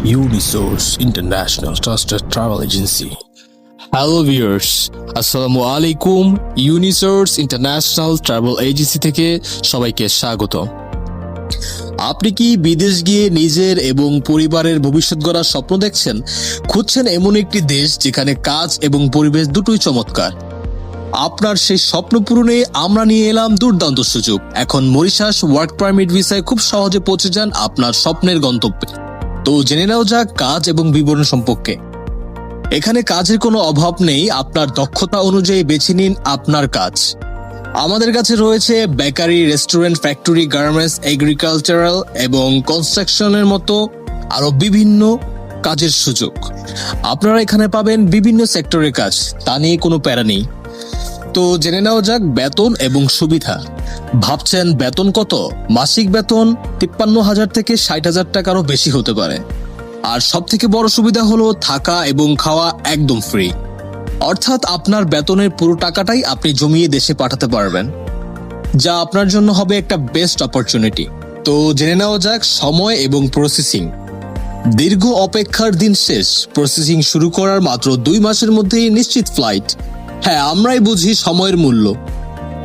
Unisource International Trusted Travel Agency. Hello viewers, আসসালামু আলাইকুম। ইউনিসোর্স international travel agency থেকে সবাইকে স্বাগত। আপনি কি বিদেশ গিয়ে নিজের এবং পরিবারের ভবিষ্যৎ গড়ার স্বপ্ন দেখছেন? খুঁজছেন এমন একটি দেশ যেখানে কাজ এবং পরিবেশ দুটোই চমৎকার? আপনার সেই স্বপ্ন পূরণে আমরা নিয়ে এলাম দুর্দান্ত সুযোগ। এখন মরিশাস ওয়ার্ক পারমিট ভিসায় খুব সহজে পৌঁছে যান আপনার স্বপ্নের গন্তব্যে। তো জেনে নাও যাক কাজ এবং বিবরণ সম্পর্কে। এখানে কাজের কোনো অভাব নেই, আপনার দক্ষতা অনুযায়ী বেছে নিন আপনার কাজ। আমাদের কাছে রয়েছে bakery, restaurant, factory, garments, agricultural এবং কনস্ট্রাকশনের মতো আরো বিভিন্ন কাজের সুযোগ। আপনারা এখানে পাবেন বিভিন্ন সেক্টরের কাজ, তা নিয়ে কোনো প্যারা নেই। তো জেনে নেওয়া যাক বেতন এবং সুবিধা। ভাবছেন বেতন কত? মাসিক বেতন 53,000 থেকে 60,000 টাকারও বেশি হতে পারে। আর সব থেকে বড় সুবিধা হলো থাকা এবং খাওয়া একদম ফ্রি, অর্থাৎ আপনার বেতনের পুরো টাকাটাই আপনি জমিয়ে দেশে পাঠাতে পারবেন, যা আপনার জন্য হবে একটা বেস্ট অপরচুনিটি। তো জেনে নেওয়া যাক সময় এবং প্রসেসিং। দীর্ঘ অপেক্ষার দিন শেষ, প্রসেসিং শুরু করার মাত্র 2 মাসের মধ্যেই নিশ্চিত ফ্লাইট। হ্যাঁ, আমরাই বুঝি সময়ের মূল্য।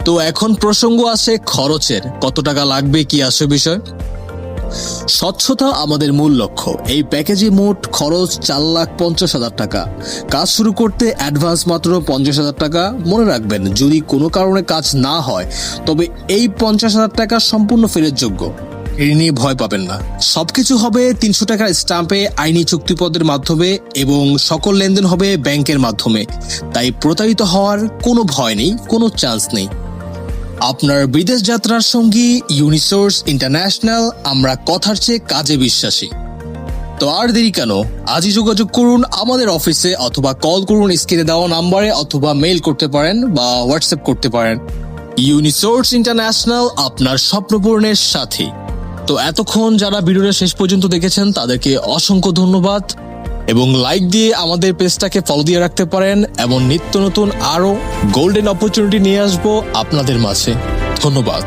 তো এখন প্রসঙ্গ আসে খরচের। কত টাকা লাগবে, কি আসে বিষয়? স্বচ্ছতা আমাদের মূল লক্ষ্য। এই প্যাকেজে মোট খরচ 4,50,000 টাকা। কাজ শুরু করতে অ্যাডভান্স মাত্র 50,000 টাকা। মনে রাখবেন, যদি কোনো কারণে কাজ না হয় তবে এই 50,000 টাকা সম্পূর্ণ ফেরত যোগ্য। এই নিয়ে ভয় পাবেন না। সবকিছু হবে 300 টাকার স্ট্যাম্পে, আইনি চুক্তিপত্রের মাধ্যমে এবং সকল লেনদেন হবে ব্যাংকের মাধ্যমে। তাই প্রতারিত হওয়ার কোনো ভয় নেই, কোনো চান্স নেই। আপনার বিদেশ যাত্রার সঙ্গী ইউনিসোর্স ইন্টারন্যাশনাল। আমরা কথার চেয়ে কাজে বিশ্বাসী। তো আর দেরি কেন, আজই যোগাযোগ করুন আমাদের অফিসে অথবা কল করুন স্ক্রিনে দেওয়া নাম্বারে, অথবা মেইল করতে পারেন বা হোয়াটসঅ্যাপ করতে পারেন। ইউনিসোর্স ইন্টারন্যাশনাল, আপনার স্বপ্ন পূরণের সাথী। তো এতক্ষণ যারা ভিডিওটা শেষ পর্যন্ত দেখেছেন তাদেরকে অসংখ্য ধন্যবাদ, এবং লাইক দিয়ে আমাদের পেজটাকে ফলো দিয়ে রাখতে পারেন। এবং নিত্য নতুন আরো গোল্ডেন অপরচুনিটি নিয়ে আসবো আপনাদের মাঝে। ধন্যবাদ।